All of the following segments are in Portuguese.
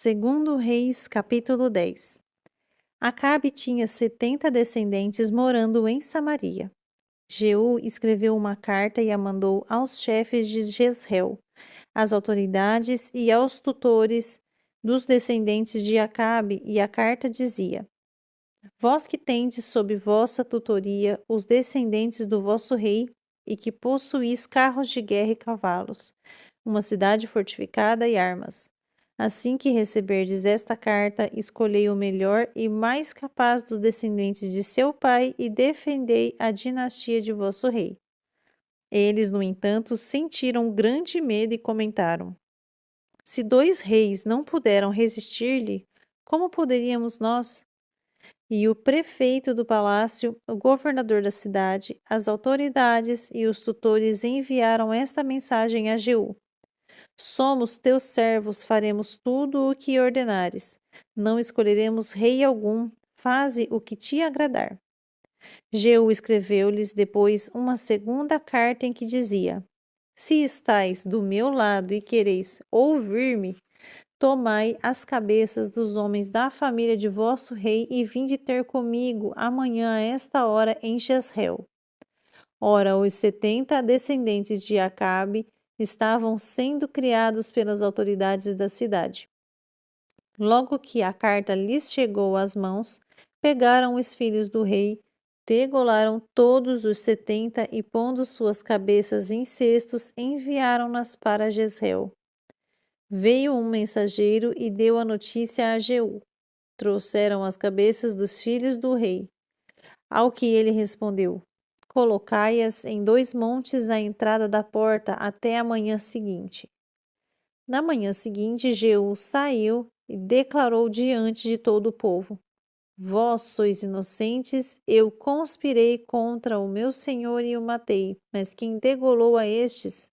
Segundo Reis, capítulo 10. Acabe tinha 70 descendentes morando em Samaria. Jeú escreveu uma carta e a mandou aos chefes de Jezreel, às autoridades e aos tutores dos descendentes de Acabe, e a carta dizia: Vós que tendes sob vossa tutoria os descendentes do vosso rei, e que possuís carros de guerra e cavalos, uma cidade fortificada e armas. Assim que receberdes esta carta, escolhei o melhor e mais capaz dos descendentes de seu pai e defendei a dinastia de vosso rei. Eles, no entanto, sentiram grande medo e comentaram: Se 2 reis não puderam resistir-lhe, como poderíamos nós? E o prefeito do palácio, o governador da cidade, as autoridades e os tutores enviaram esta mensagem a Jeú: Somos teus servos, faremos tudo o que ordenares. Não escolheremos rei algum, faze o que te agradar. Jeú escreveu-lhes depois uma segunda carta em que dizia: Se estais do meu lado e quereis ouvir-me, tomai as cabeças dos homens da família de vosso rei e vinde ter comigo amanhã a esta hora em Jezreel. Ora, os 70 descendentes de Acabe estavam sendo criados pelas autoridades da cidade. Logo que a carta lhes chegou às mãos, pegaram os filhos do rei, degolaram todos os 70 e, pondo suas cabeças em cestos, enviaram-nas para Jezreel. Veio um mensageiro e deu a notícia a Jeú. Trouxeram as cabeças dos filhos do rei. Ao que ele respondeu: Colocai-as em 2 montes à entrada da porta até a manhã seguinte. Na manhã seguinte, Jeú saiu e declarou diante de todo o povo: Vós sois inocentes, eu conspirei contra o meu senhor e o matei, mas quem degolou a estes?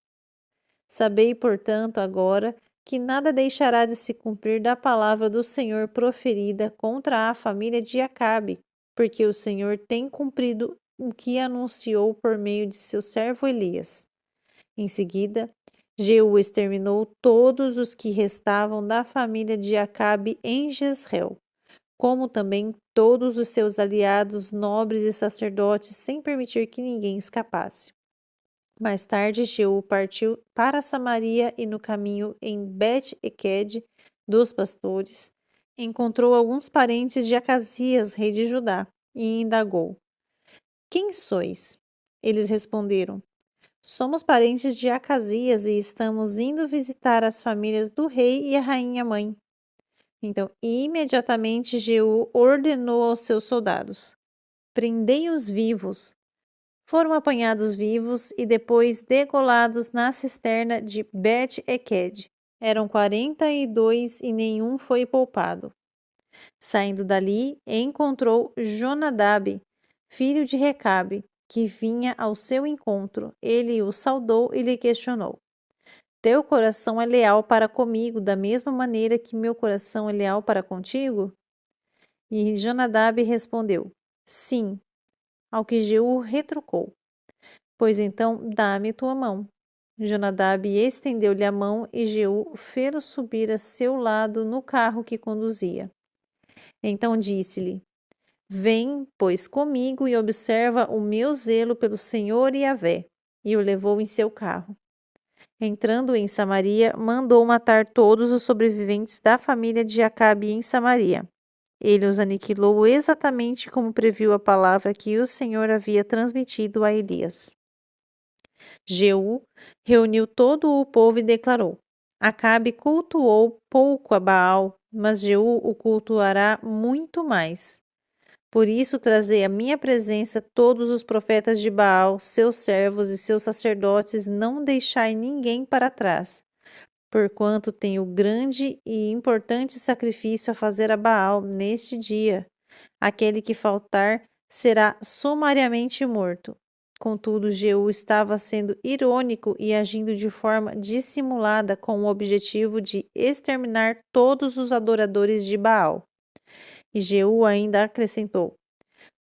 Sabei, portanto, agora que nada deixará de se cumprir da palavra do Senhor proferida contra a família de Acabe, porque o Senhor tem cumprido o que anunciou por meio de seu servo Elias. Em seguida, Jeú exterminou todos os que restavam da família de Acabe em Jezreel, como também todos os seus aliados, nobres e sacerdotes, sem permitir que ninguém escapasse. Mais tarde, Jeú partiu para Samaria e no caminho em Bet-Eked dos pastores, encontrou alguns parentes de Acasias, rei de Judá, e indagou: Quem sois? Eles responderam: Somos parentes de Acasias e estamos indo visitar as famílias do rei e a rainha mãe. Então, imediatamente Jeú ordenou aos seus soldados: Prendei-os vivos. Foram apanhados vivos e depois degolados na cisterna de Bet-Eked. Eram 42 e nenhum foi poupado. Saindo dali, encontrou Jonadab, filho de Recabe, que vinha ao seu encontro. Ele o saudou e lhe questionou: Teu coração é leal para comigo, da mesma maneira que meu coração é leal para contigo? E Jonadab respondeu: Sim. Ao que Jeú retrucou: Pois então, dá-me tua mão. Jonadab estendeu-lhe a mão e Jeú fê-lo subir a seu lado no carro que conduzia. Então disse-lhe: Vem, pois, comigo e observa o meu zelo pelo Senhor Yahvé. E o levou em seu carro. Entrando em Samaria, mandou matar todos os sobreviventes da família de Acabe em Samaria. Ele os aniquilou exatamente como previu a palavra que o Senhor havia transmitido a Elias. Jeú reuniu todo o povo e declarou: Acabe cultuou pouco a Baal, mas Jeú o cultuará muito mais. Por isso trazei à minha presença todos os profetas de Baal, seus servos e seus sacerdotes, não deixai ninguém para trás, porquanto tenho grande e importante sacrifício a fazer a Baal neste dia. Aquele que faltar será sumariamente morto. Contudo, Jeú estava sendo irônico e agindo de forma dissimulada com o objetivo de exterminar todos os adoradores de Baal. E Jeú ainda acrescentou: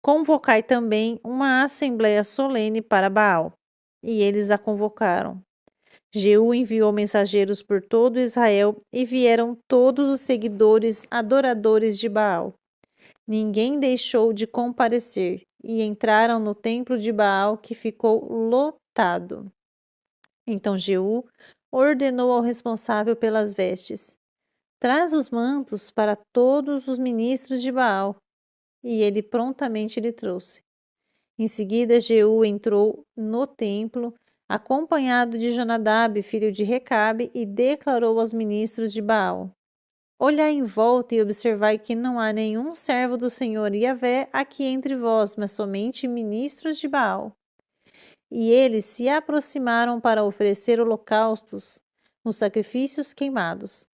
Convocai também uma assembleia solene para Baal. E eles a convocaram. Jeú enviou mensageiros por todo Israel e vieram todos os seguidores adoradores de Baal. Ninguém deixou de comparecer e entraram no templo de Baal, que ficou lotado. Então Jeú ordenou ao responsável pelas vestes: traz os mantos para todos os ministros de Baal. E ele prontamente lhe trouxe. Em seguida, Jeú entrou no templo, acompanhado de Jonadab, filho de Recabe, e declarou aos ministros de Baal: olhai em volta e observai que não há nenhum servo do Senhor Yahvé aqui entre vós, mas somente ministros de Baal. E eles se aproximaram para oferecer holocaustos, os sacrifícios queimados.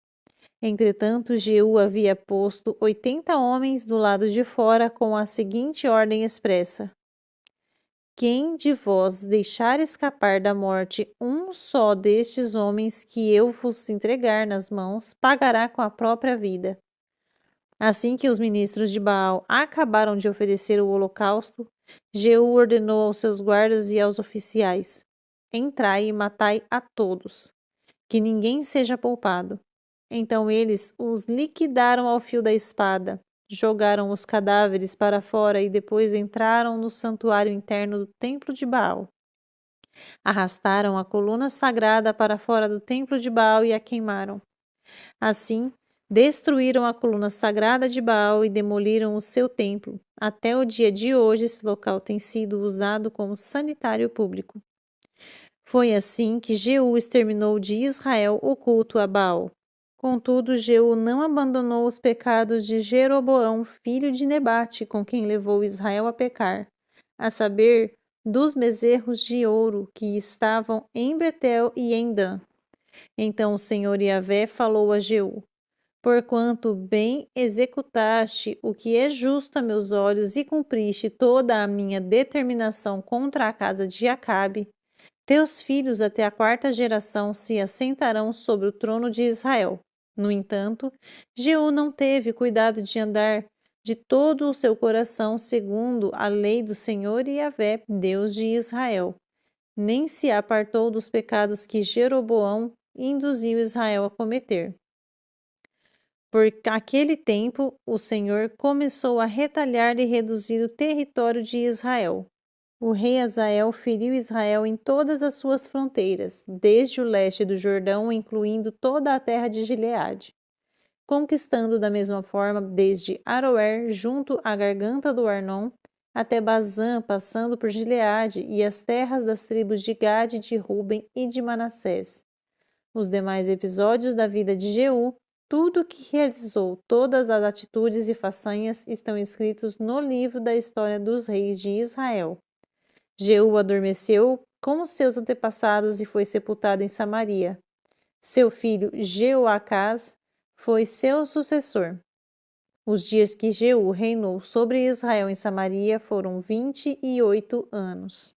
Entretanto, Jeú havia posto 80 homens do lado de fora com a seguinte ordem expressa: quem de vós deixar escapar da morte um só destes homens que eu vos entregar nas mãos, pagará com a própria vida. Assim que os ministros de Baal acabaram de oferecer o holocausto, Jeú ordenou aos seus guardas e aos oficiais: entrai e matai a todos, que ninguém seja poupado. Então eles os liquidaram ao fio da espada, jogaram os cadáveres para fora e depois entraram no santuário interno do templo de Baal. Arrastaram a coluna sagrada para fora do templo de Baal e a queimaram. Assim, destruíram a coluna sagrada de Baal e demoliram o seu templo. Até o dia de hoje, esse local tem sido usado como sanitário público. Foi assim que Jeú exterminou de Israel o culto a Baal. Contudo, Jeú não abandonou os pecados de Jeroboão, filho de Nebate, com quem levou Israel a pecar, a saber, dos bezerros de ouro que estavam em Betel e em Dan. Então o Senhor Yahvé falou a Jeú: porquanto bem executaste o que é justo a meus olhos e cumpriste toda a minha determinação contra a casa de Acabe, teus filhos até a 4ª geração se assentarão sobre o trono de Israel. No entanto, Jeú não teve cuidado de andar de todo o seu coração segundo a lei do Senhor Yahvé, Deus de Israel, nem se apartou dos pecados que Jeroboão induziu Israel a cometer. Por aquele tempo, o Senhor começou a retalhar e reduzir o território de Israel. O rei Hazael feriu Israel em todas as suas fronteiras, desde o leste do Jordão, incluindo toda a terra de Gileade, conquistando da mesma forma desde Aroer, junto à garganta do Arnon, até Bazã, passando por Gileade e as terras das tribos de Gade, de Ruben e de Manassés. Os demais episódios da vida de Jeú, tudo o que realizou, todas as atitudes e façanhas estão escritos no livro da história dos reis de Israel. Jeú adormeceu com os seus antepassados e foi sepultado em Samaria. Seu filho Jeoacás foi seu sucessor. Os dias que Jeú reinou sobre Israel em Samaria foram 28 anos.